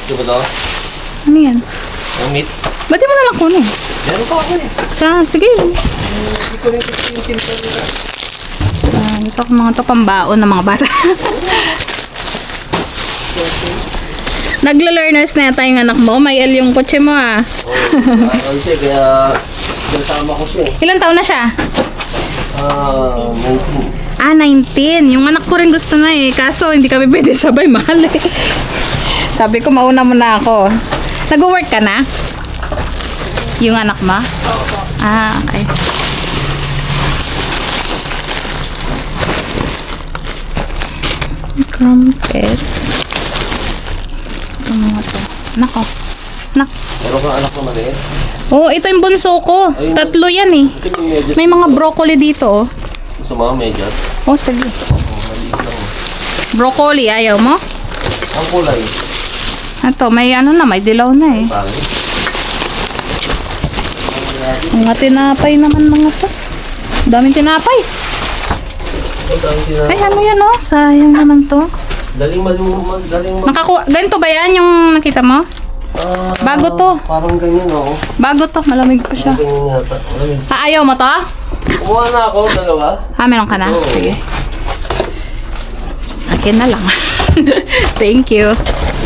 Diba daw? Ano yan? Ang meat. Ba't di mo nalang kunin? Meron pa ako eh. Sige. Hindi ko rin yung timpla nila. Gusto ko mga to pambaon ng mga bata. Nagla-learners na yata yung anak mo. May L yung kotse mo ah. Oo, kaya kasama ko siya eh. Ilan taon na siya? 19. 19. Yung anak ko rin gusto na eh. Kaso hindi kami pwede sabay. Mahal eh. Sabi ko mauna muna ako. Nag-work ka na? Yung anak mo? Okay. Crumpets. Ito mga to. Nako. Meron kang anak na maliit? Oh, ito yung bunso ko. Ayun. 3 yan eh. Ito yung medyas. May mga broccoli dito oh. Gusto mo medyas? Oh, sige. Maliit lang. Broccoli, ayaw mo? Ang kulay. Ito, may ano na, may dilaw na eh. Pangit. Mga tinapay naman mga to. Daming tinapay. Ay, ano yan oh? Sayang naman to. Daling malumag. Ganito ba yan yung nakita mo? Bago to. Parang ganyan oo. Bago to, malamig pa siya. Ganyan yata. Malamig. Ayaw mo to? Kumuha na ako, dalawa. Meron ka na? Oo. Sige. Akin na lang. Thank you.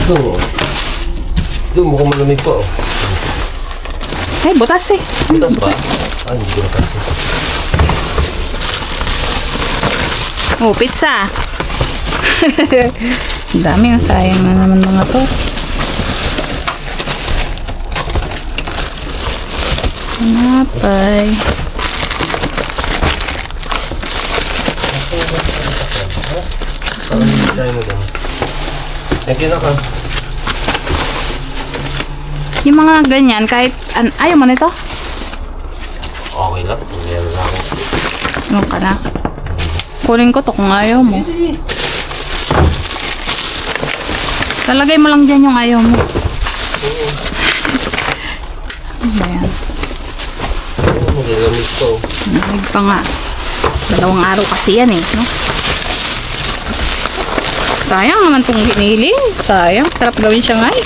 Ito. Ito, mukhang malamig pa oh. Ay, butas eh. Butas ba? Ay, hindi ko napansin. Oh, pizza. Ang dami, oh. Sayang na naman mga to. Tinapay. Parang hindi tayo mo lang. Thank you na ka. Yung mga ganyan, kahit... ayaw mo nito? Okay lang. Meron na ako. Ano ka na? Kunin ko to kung ayaw mo. Talagay mo lang dyan yung ayaw mo. Ano ba yan? Magagamit ko. Nagig pa nga. 2 araw kasi yan eh. No? Sayang naman itong giniling. Sayang. Sarap gawin Shanghai.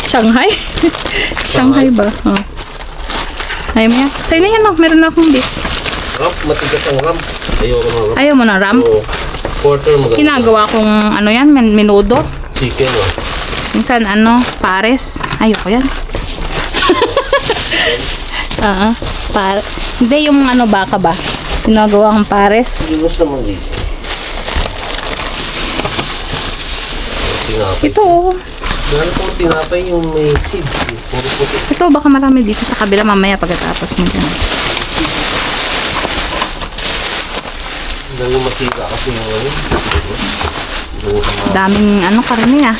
Shanghai? Shanghai ba? Oh. Ayaw mo yan. Sa'yo na yan. Oh. Meron na akong beef. Ram, matigas ang ram. Ayoko ng ram. Ayaw mo na ram? Oo. Quarter maganda. Ginagawa kong ano yan, menudo. Chicken oh. Minsan ano, pares. Ayoko yan. Hindi yung ano baka ba? Ginagawa kong pares. Gilos naman dito. Tinapay. Ito oh. Ano po tinapay yung may seeds. Puro puti. Ito baka marami dito sa kabila mamaya pagkatapos mo dyan. Dahil masira kasi yung ano. Daming ano karne ah.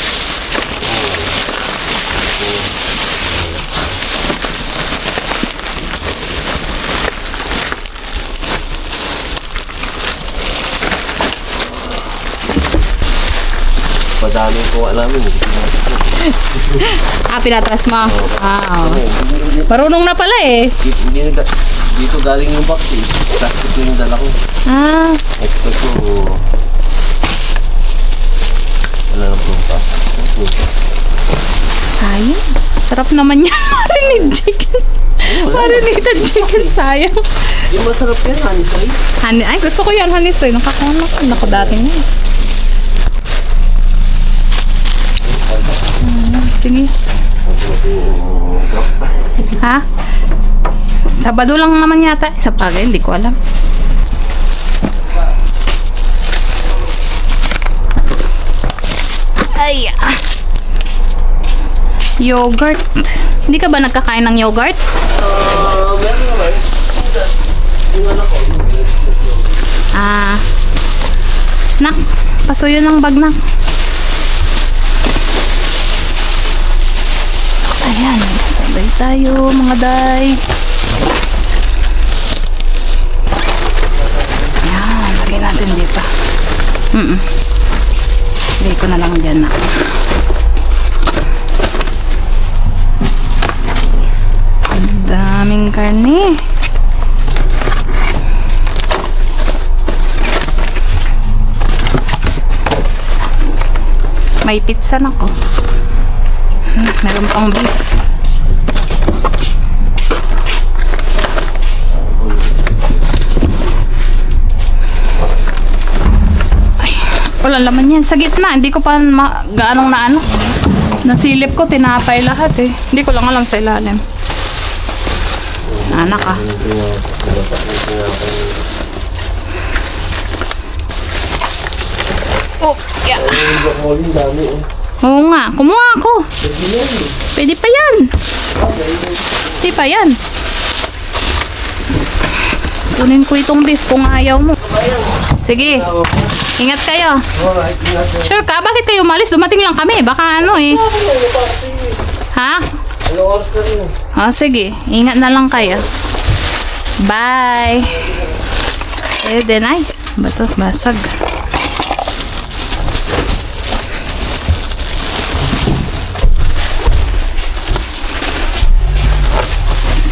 Madami ko alamin. Pinatras mo? Oh. Marunong na pala eh. Dito galing yung box eh. Plastic ko yung dala ko. Expect ko wala lang prutas. Sayang. Sarap naman yan. Marinated chicken. Marinated chicken, sayang. Hindi masarap yan, honey soy. Ay, gusto ko yan, honey soy. Nakakanak. Naku, dati nga. Sige. Ha? Sabado lang naman yata. Sa pagay, hindi ko alam. Ay. Yogurt. Hindi ka ba nagkakain ng yogurt? Meron naman. Yung anak ko. Nak, pasuyo ng bag na. Ayan, sabay tayo mga day. Ayan, lagay natin dito. Lagay ko na lang dyan na. Ang daming karne. May pizza na ko. Meron pang beef. Ay, wala laman yan. Sa gitna, hindi ko pa gaanong na ano. Nasilip ko, tinapay lahat eh. Hindi ko lang alam sa ilalim. Anak ah. Oh, yeah. Yung broccoli, dami eh. Oo nga, kumuha ako. Pwede pa yan. Pwede pa yan. Kunin ko itong beef kung ayaw mo. Sige. Ingat kayo. Alright, ingat. Sure ka? Bakit kayo umalis? Dumating lang kami. Baka ano eh. Ha? Ano oras na rin? Oh, sige. Ingat na lang kayo. Bye. Eh, then ay. Bato, basag.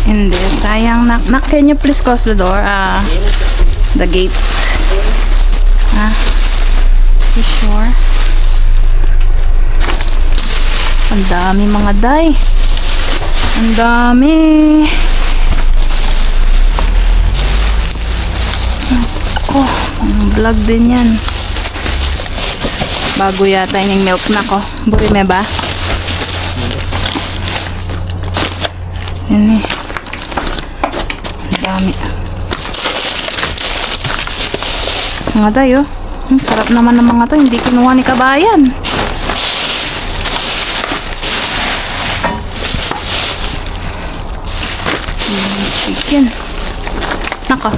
Hindi. Sayang. Nak, can you please close the door? The gate. You sure? Ang dami mga day. Ang dami. Ako, vlog din yan. Bago yata yung milk na ko. Burime ba? Yan eh. Ang dami. Mga day oh. Ang sarap naman ng mga to. Hindi kinuha ni kabayan. Chicken. Naka.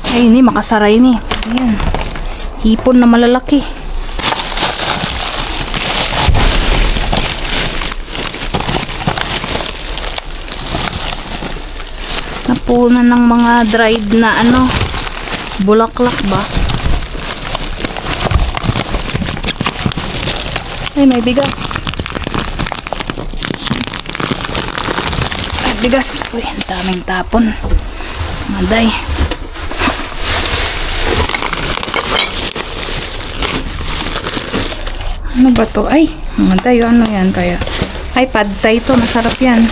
Ay, ini makasaray ni. Ayan. Hipon na malalaki. Napunan ng mga dried na ano, bulaklak ba? Ay, may bigas. Ay, bigas. Uy, ang daming tapon. Maday. Ano ba to? Ay, maday. Ano yan kaya? Ay, pad thai to. Masarap yan.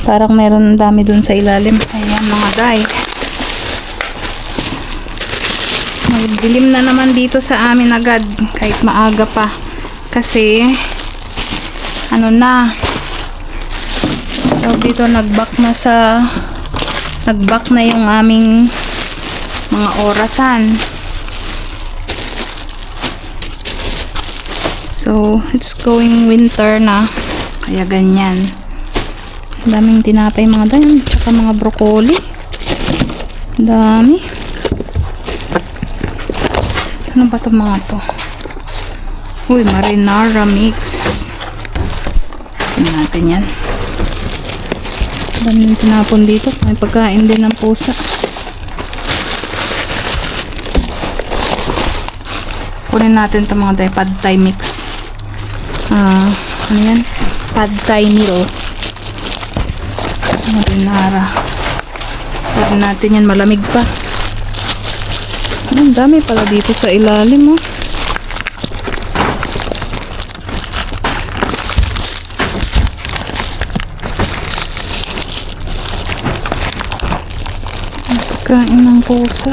Parang meron dami dun sa ilalim. Ayan mga day. Magdilim na naman dito sa amin agad. Kahit maaga pa. Kasi, ano na. So, dito nag-back na yung aming mga orasan. So, it's going winter na. Kaya ganyan. Daming tinapay mga dayon, tsaka mga broccoli. Dami. Ano ba ito mga to? Uy, marinara mix. Tingnan natin yan. Daming tinapon dito. May pagkain din ng pusa. Kunin natin ito mga dayon. Pad thai mix. Ano yan? Pad thai meal. Marinara. Pwede natin yan, malamig pa. Ang dami pala dito sa ilalim oh. Kain ng pusa.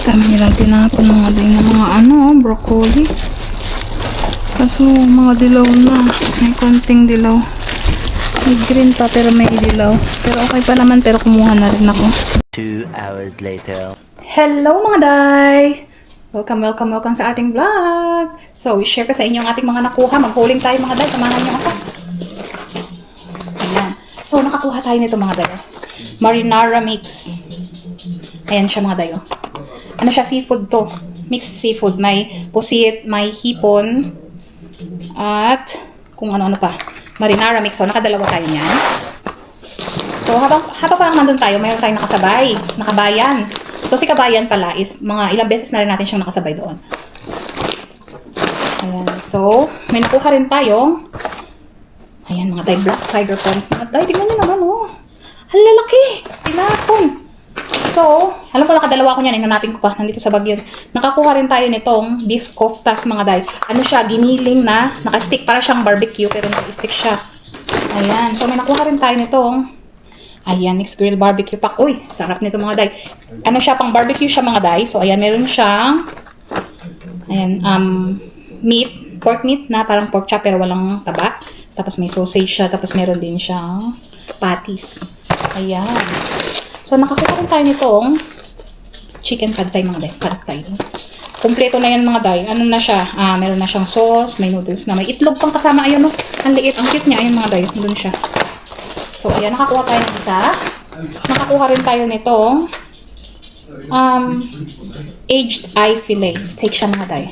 Dami nilang tinapon mga din ng mga ano, broccoli. Kaso mga dilaw na. May konting dilaw. May green pa pero may dilaw. Pero okay pa naman pero kumuha na rin ako. 2 hours later. Hello mga day! Welcome sa ating vlog! So, i-share ko sa inyo ang ating mga nakuha. Maghuling tayo mga day. Samahan niyo ako. Ayan. So, nakakuha tayo nito mga day. Marinara mix. Ayan siya mga day. Ano siya, seafood to. Mixed seafood. May pusit, may hipon, at kung ano-ano pa. Marinara mix. So, nakadalawa tayo niyan. So, habang pa lang nandun tayo, mayroon tayong nakasabay. Nakabayan. So, si kabayan pala is mga ilang beses na rin natin siyang nakasabay doon. So, may nakuha rin tayo. Ayan, mga day, black tiger prawns. Mga day, tingnan nyo naman, oh. Ang lalaki. Tinapon. So, alam ko nakadalawa ko niyan. Nanapin ko pa. Nandito sa Baguio. Nakakuha rin tayo nitong beef koftas, mga day. Ano siya, giniling na. Nakastick. Para siyang barbecue, pero naka-stick siya. Ayan. So, may nakuha rin tayo nitong ayan, mixed grill barbecue pack. Uy, sarap nito, mga day. Ano siya, pang barbecue siya, mga day. So, ayan, meron siyang ayan, meat. Pork meat na parang pork chop pero walang taba. Tapos may sausage siya. Tapos meron din siyang patties. Ayan. So, nakakuha rin tayo nitong chicken pad thai, mga day. Pad thai. Kompleto na yan, mga day. Ano na siya? Meron na siyang sauce, may noodles na may itlog pang kasama. Ayun, no? Ang liit. Ang cute niya. Ayun, mga day. Doon siya. So, ayan. Nakakuha tayo ng isa. Nakakuha rin tayo nitong aged eye fillet. Steak siya, mga day.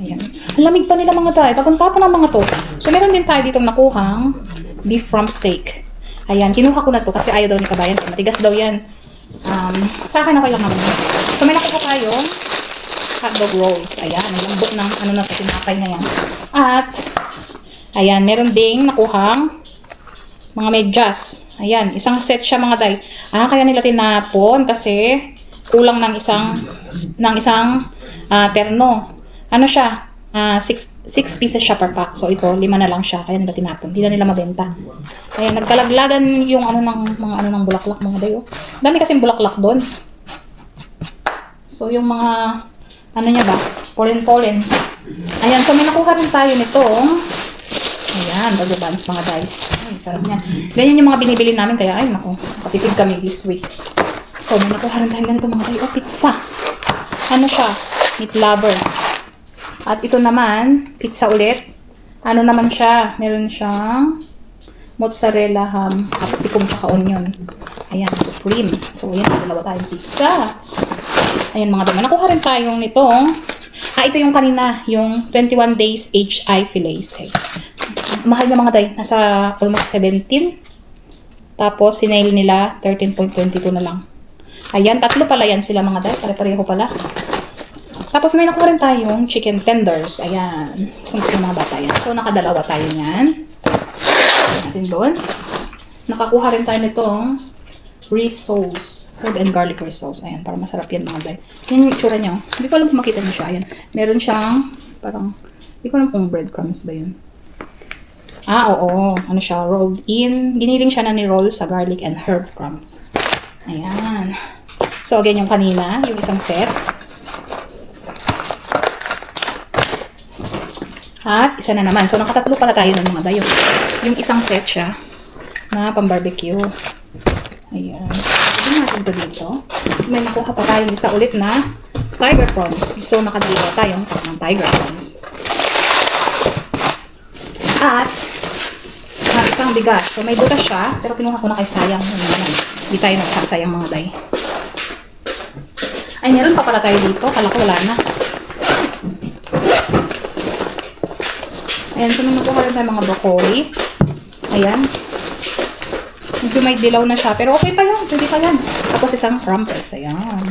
Ayan. Ang lamig pa nila, mga day. Bagong tapo ng mga to. So, meron din tayo ditong nakuhang beef rump steak. Ayan, kinuha ko na to kasi ayaw daw ni kabayan. Matigas daw yan. Sa akin okay lang naman. So, may nakuha tayong hotdog rolls. Ayan, may lambot ng ano na sa tinapay na yan. At, ayan, meron ding nakuhang mga medyas. Ayan, isang set siya, mga day. Kaya nila tinapon kasi kulang ng isang terno. Ano siya? 6 pieces siya per pack. So, ito, 5 na lang siya. Kaya nila tinapon. Hindi na nila mabenta. Kaya nagkalaglagan yung ano ng bulaklak, mga day. Oh. Dami kasing bulaklak doon. So, yung mga, ano niya ba? Pollen-pollens. Ayan, so may nakuha rin tayo nito. Ayan, burger buns, mga day. Ay, sarap niya. Ganyan yung mga binibili namin. Kaya, ay, naku, katipid kami this week. So, may nakuha rin tayo ganito, mga day. Oh, pizza. Ano siya? Meat lovers. At ito naman, pizza ulit. Ano naman siya? Meron siyang mozzarella, ham, capsicum, tsaka onion. Ayan, supreme. So, ayan, dalawa tayong pizza. Ayan, mga dama. Nakuha rin tayong nitong, ito yung kanina, yung 21 days aged eye fillet steak. Mahal niya, mga day. Nasa almost 17. Tapos, sinail nila, 13.22 na lang. Ayan, tatlo pala yan sila, mga day. Pare-pareho pala. Tapos may nakuha rin tayong chicken tenders. Ayan. Gusto ng mga bata yan. So, nakadalawa tayo yan. Natin doon. Nakakuha rin tayo nitong rice sauce. Herb and garlic rice sauce. Ayan. Para masarap yan, mga day. Yan yung itsura niya. Hindi ko alam kung makita niyo siya. Ayan. Meron siyang parang, hindi ko alam kung breadcrumbs ba yun. Oo. Ano siya? Rolled in. Giniling siya na ni-roll sa garlic and herb crumbs. Ayan. So, again, yung kanina, yung isang set. At isa na naman. So, nakatatlo pala tayo ng mga dayo. Yung isang set siya na pang-barbecue. Ayan. Pwede natin ito dito. May nakuha pa tayong isa ulit na tiger prawns. So, nakadalawa tayong pack ng tiger prawns. At isang bigas. So, may butas siya. Pero kinuha ko na kay sayang. Hindi tayo nagsasayang, mga day. Ay, meron pa pala tayo dito. Kala ko wala na. Ayan, so may nakuha rin tayo mga broccoli. Ayan. Medyo may dilaw na siya. Pero okay pa yan. Pwede pa yan. Tapos isang crumpets. Ayan.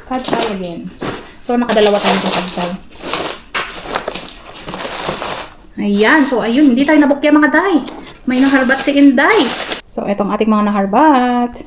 Pad thai again. So, nakadalawa tayo ng pad thai. Ayan. So, ayun. Hindi tayo nabukya, mga day. May naharbat si Inday. So, etong ating mga naharbat.